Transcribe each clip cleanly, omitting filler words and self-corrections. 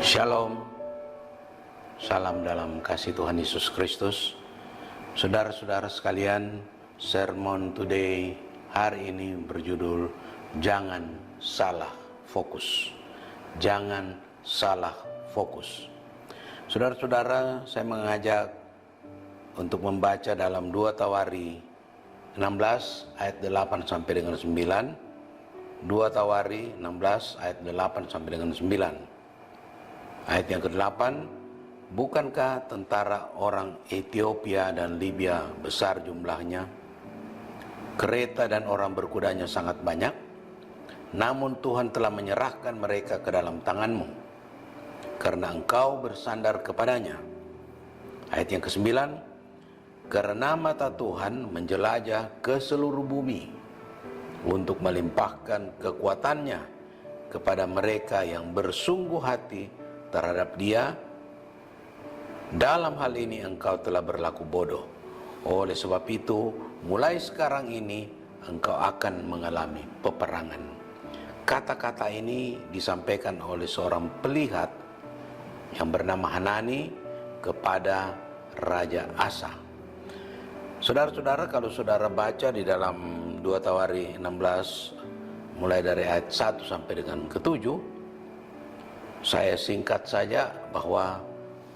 Shalom, salam dalam kasih Tuhan Yesus Kristus. Saudara-saudara sekalian, sermon today hari ini berjudul Jangan Salah Fokus. Jangan salah fokus. Saudara-saudara, saya mengajak untuk membaca dalam 2 Tawari 16 ayat 8 sampai dengan 9. 2 Tawari 16 ayat 8 sampai dengan 9. Ayat yang ke-8, bukankah tentara orang Ethiopia dan Libya besar jumlahnya? Kereta dan orang berkudanya sangat banyak, namun Tuhan telah menyerahkan mereka ke dalam tanganmu, karena engkau bersandar kepadanya. Ayat yang ke-9, karena mata Tuhan menjelajah ke seluruh bumi, untuk melimpahkan kekuatannya kepada mereka yang bersungguh hati terhadap Dia. Dalam hal ini engkau telah berlaku bodoh. Oleh sebab itu, mulai sekarang ini engkau akan mengalami peperangan. Kata-kata ini disampaikan oleh seorang pelihat yang bernama Hanani kepada Raja Asa. Saudara-saudara, kalau saudara baca di dalam 2 Tawari 16 mulai dari ayat 1 sampai dengan ke-7, saya singkat saja bahwa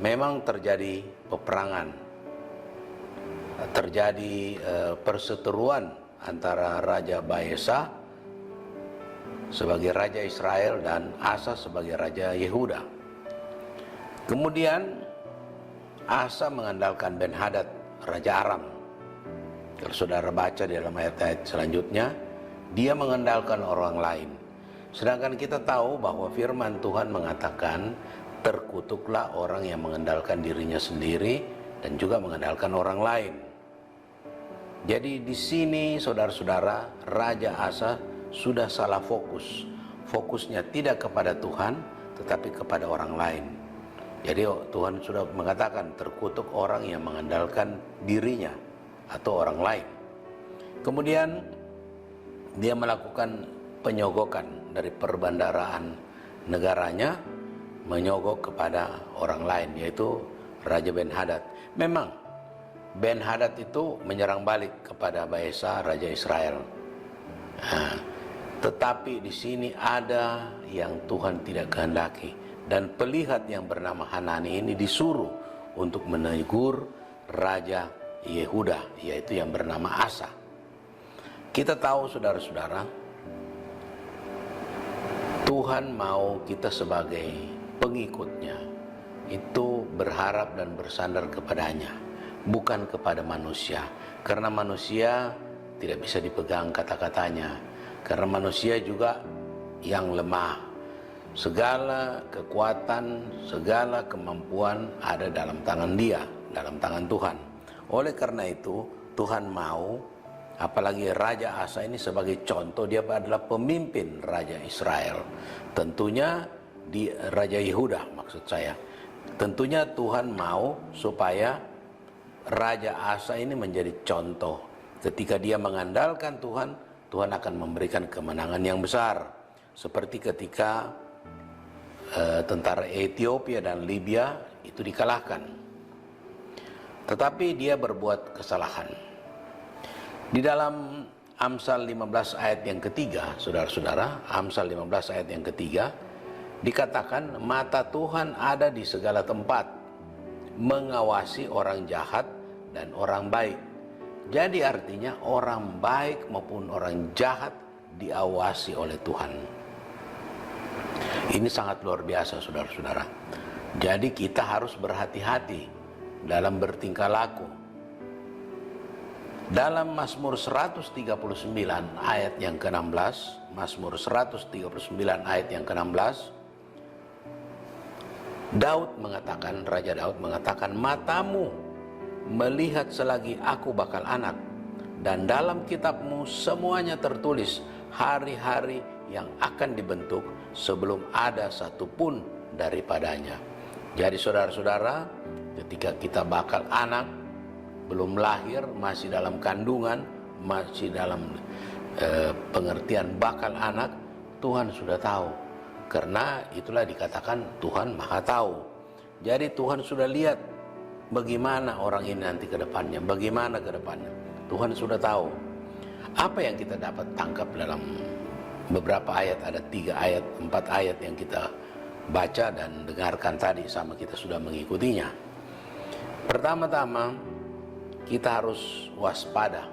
memang terjadi peperangan, terjadi perseteruan antara Raja Baesa sebagai Raja Israel dan Asa sebagai Raja Yehuda. Kemudian Asa mengandalkan Ben-Hadad, Raja Aram. Kalau saudara baca di dalam ayat-ayat selanjutnya, dia mengandalkan orang lain. Sedangkan kita tahu bahwa firman Tuhan mengatakan, terkutuklah orang yang mengandalkan dirinya sendiri dan juga mengandalkan orang lain. Jadi di sini saudara-saudara, Raja Asa sudah salah fokus. Fokusnya tidak kepada Tuhan, tetapi kepada orang lain. Jadi Tuhan sudah mengatakan, terkutuk orang yang mengandalkan dirinya atau orang lain. Kemudian dia melakukan penyogokan dari perbendaharaan negaranya, menyogok kepada orang lain, yaitu Raja Ben-Hadad. Memang Ben-Hadad itu menyerang balik kepada Baesa, Raja Israel. Tetapi di sini ada yang Tuhan tidak kehendaki, dan pelihat yang bernama Hanani ini disuruh untuk menegur Raja Yehuda, yaitu yang bernama Asa. Kita tahu saudara-saudara, Tuhan mau kita sebagai pengikutnya itu berharap dan bersandar kepadanya, bukan kepada manusia. Karena manusia tidak bisa dipegang kata-katanya, karena manusia juga yang lemah. Segala kekuatan, segala kemampuan ada dalam tangan Dia, dalam tangan Tuhan. Oleh karena itu, Tuhan mau, apalagi Raja Asa ini sebagai contoh, dia adalah pemimpin Raja Israel. Tentunya di Raja Yehuda maksud saya. Tentunya Tuhan mau supaya Raja Asa ini menjadi contoh. Ketika dia mengandalkan Tuhan, Tuhan akan memberikan kemenangan yang besar. Seperti ketika tentara Ethiopia dan Libya itu dikalahkan. Tetapi dia berbuat kesalahan. Di dalam Amsal 15 ayat yang ketiga, saudara-saudara, Amsal 15 ayat yang ketiga, dikatakan mata Tuhan ada di segala tempat, mengawasi orang jahat dan orang baik. Jadi artinya orang baik maupun orang jahat diawasi oleh Tuhan. Ini sangat luar biasa saudara-saudara. Jadi kita harus berhati-hati dalam bertingkah laku. Dalam Mazmur 139 ayat yang ke-16, Mazmur 139 ayat yang ke-16, Raja Daud mengatakan, matamu melihat selagi aku bakal anak, dan dalam kitabmu semuanya tertulis hari-hari yang akan dibentuk sebelum ada satupun daripadanya. Jadi saudara-saudara, ketika kita bakal anak, belum lahir, masih dalam kandungan, masih dalam pengertian bakal anak, Tuhan sudah tahu Karena itulah dikatakan Tuhan Maha Tahu. Jadi Tuhan sudah lihat bagaimana orang ini nanti ke depannya, bagaimana ke depannya. Tuhan sudah tahu. Apa yang kita dapat tangkap dalam beberapa ayat, ada 3 ayat, 4 ayat yang kita baca dan dengarkan tadi sama kita sudah mengikutinya. Pertama-tama, kita harus waspada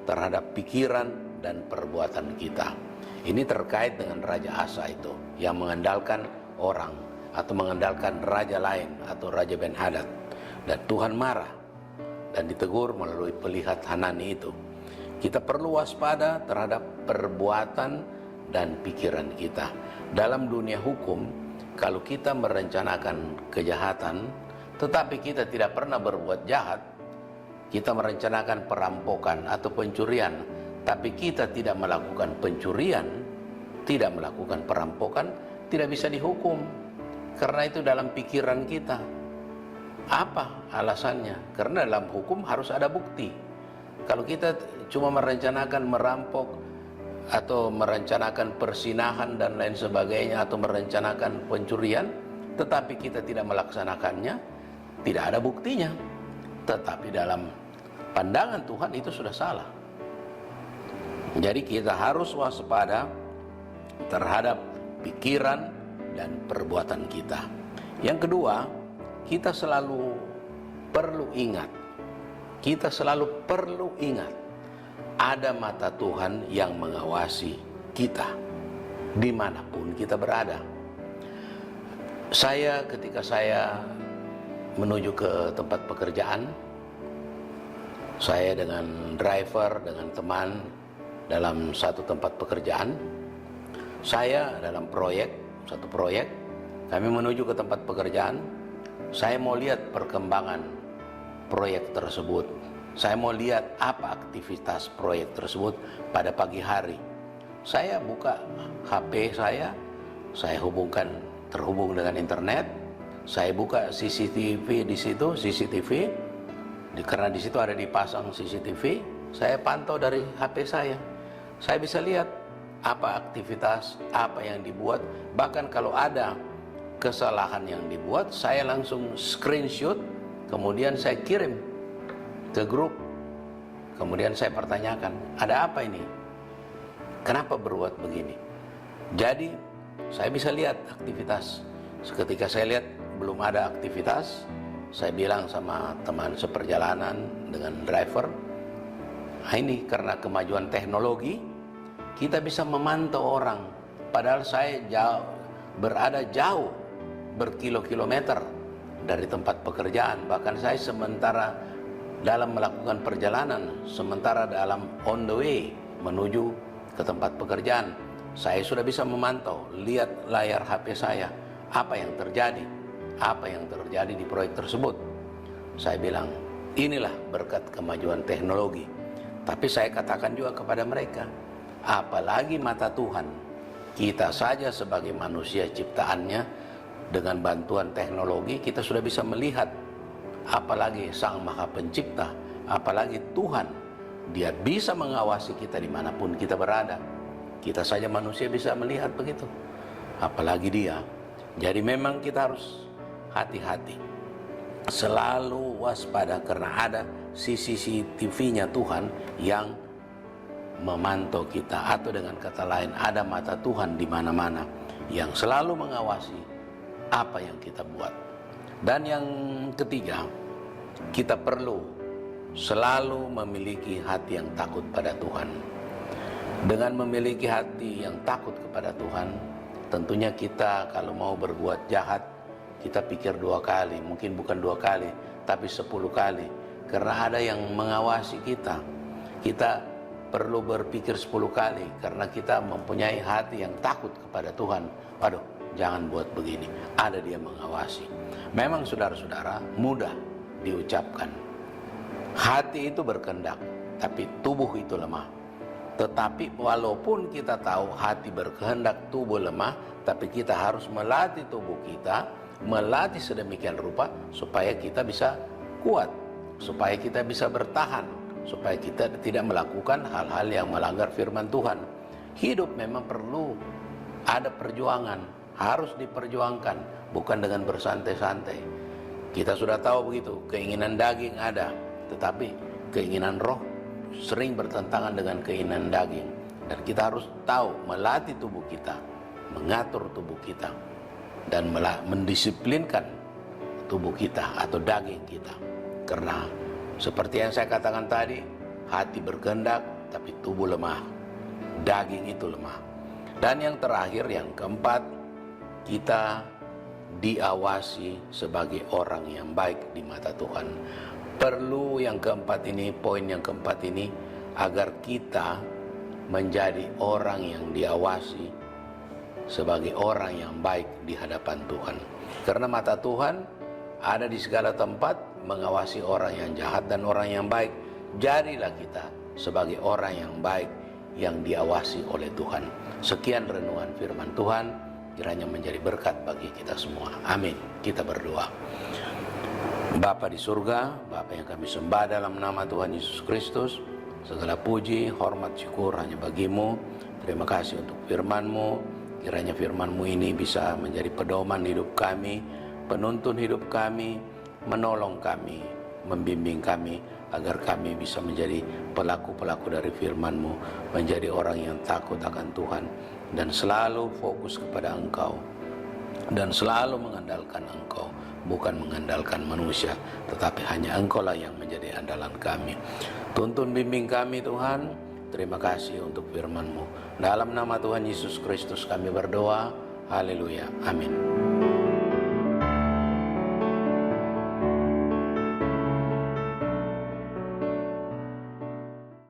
terhadap pikiran dan perbuatan kita. Ini terkait dengan Raja Asa itu yang mengandalkan orang atau mengandalkan raja lain atau Raja Ben-Hadad, dan Tuhan marah dan ditegur melalui pelihat Hanani itu. Kita perlu waspada terhadap perbuatan dan pikiran kita. Dalam dunia hukum, kalau kita merencanakan kejahatan tetapi kita tidak pernah berbuat jahat, kita merencanakan perampokan atau pencurian tapi kita tidak melakukan pencurian, tidak melakukan perampokan, tidak bisa dihukum. Karena itu dalam pikiran kita. Apa alasannya? Karena dalam hukum harus ada bukti. Kalau kita cuma merencanakan merampok atau merencanakan persinahan dan lain sebagainya, atau merencanakan pencurian tetapi kita tidak melaksanakannya, tidak ada buktinya. Tetapi dalam pandangan Tuhan itu sudah salah. Jadi kita harus waspada terhadap pikiran dan perbuatan kita. Yang kedua, kita selalu perlu ingat, ada mata Tuhan yang mengawasi kita dimanapun kita berada. Ketika saya menuju ke tempat pekerjaan, saya dengan driver, dengan teman dalam satu tempat pekerjaan, saya dalam satu proyek, kami menuju ke tempat pekerjaan. Saya mau lihat perkembangan proyek tersebut. Saya mau lihat apa aktivitas proyek tersebut pada pagi hari. Saya buka HP saya terhubung dengan internet. Saya buka CCTV di situ, karena di situ ada dipasang CCTV. Saya pantau dari HP saya. Saya bisa lihat apa aktivitas, apa yang dibuat. Bahkan kalau ada kesalahan yang dibuat, saya langsung screenshot, kemudian saya kirim ke grup. Kemudian saya pertanyakan, ada apa ini? Kenapa berbuat begini? Jadi saya bisa lihat aktivitas. Ketika saya lihat belum ada aktivitas, saya bilang sama teman seperjalanan dengan driver, ini karena kemajuan teknologi, kita bisa memantau orang. Padahal saya berada jauh, berkilo-kilometer dari tempat pekerjaan. Bahkan saya sementara dalam melakukan perjalanan, sementara dalam on the way menuju ke tempat pekerjaan, saya sudah bisa memantau, lihat layar HP saya, apa yang terjadi di proyek tersebut. Saya bilang, inilah berkat kemajuan teknologi. Tapi saya katakan juga kepada mereka, apalagi mata Tuhan. Kita saja sebagai manusia ciptaannya, dengan bantuan teknologi kita sudah bisa melihat, apalagi Sang Maha Pencipta, apalagi Tuhan. Dia bisa mengawasi kita dimanapun kita berada. Kita saja manusia bisa melihat begitu, apalagi Dia. Jadi memang kita harus hati-hati, selalu waspada, karena ada CCTV-nya Tuhan yang memantau kita, atau dengan kata lain ada mata Tuhan di mana-mana yang selalu mengawasi apa yang kita buat. Dan yang ketiga, kita perlu selalu memiliki hati yang takut pada Tuhan. Dengan memiliki hati yang takut kepada Tuhan, tentunya kita kalau mau berbuat jahat, kita pikir 2 kali, mungkin bukan 2 kali, tapi 10 kali. Karena ada yang mengawasi kita. Kita perlu berpikir 10 kali, karena kita mempunyai hati yang takut kepada Tuhan. Waduh, jangan buat begini, ada Dia mengawasi. Memang saudara-saudara, mudah diucapkan. Hati itu berkehendak, tapi tubuh itu lemah. Tetapi walaupun kita tahu hati berkehendak, tubuh lemah, tapi kita harus melatih tubuh kita, melatih sedemikian rupa supaya kita bisa kuat, supaya kita bisa bertahan, supaya kita tidak melakukan hal-hal yang melanggar firman Tuhan. Hidup memang perlu ada perjuangan, harus diperjuangkan, bukan dengan bersantai-santai. Kita sudah tahu begitu, keinginan daging ada, tetapi keinginan roh sering bertentangan dengan keinginan daging. Dan kita harus tahu melatih tubuh kita, mengatur tubuh kita, dan mendisiplinkan tubuh kita atau daging kita. Karena seperti yang saya katakan tadi, hati berkehendak tapi tubuh lemah, daging itu lemah. Dan yang terakhir, yang keempat, kita diawasi sebagai orang yang baik di mata Tuhan. Perlu yang keempat ini, poin yang keempat ini, agar kita menjadi orang yang diawasi sebagai orang yang baik di hadapan Tuhan. Karena mata Tuhan ada di segala tempat, mengawasi orang yang jahat dan orang yang baik. Jadilah kita sebagai orang yang baik yang diawasi oleh Tuhan. Sekian renungan firman Tuhan, kiranya menjadi berkat bagi kita semua. Amin. Kita berdoa. Bapa di surga, Bapa yang kami sembah dalam nama Tuhan Yesus Kristus, segala puji, hormat, syukur hanya bagimu. Terima kasih untuk firman-Mu. Kiranya firman-Mu ini bisa menjadi pedoman hidup kami, penuntun hidup kami, menolong kami, membimbing kami, agar kami bisa menjadi pelaku-pelaku dari firman-Mu, menjadi orang yang takut akan Tuhan, dan selalu fokus kepada Engkau, dan selalu mengandalkan Engkau, bukan mengandalkan manusia, tetapi hanya Engkau lah yang menjadi andalan kami. Tuntun bimbing kami Tuhan. Terima kasih untuk firman-Mu. Dalam nama Tuhan Yesus Kristus kami berdoa. Haleluya. Amin.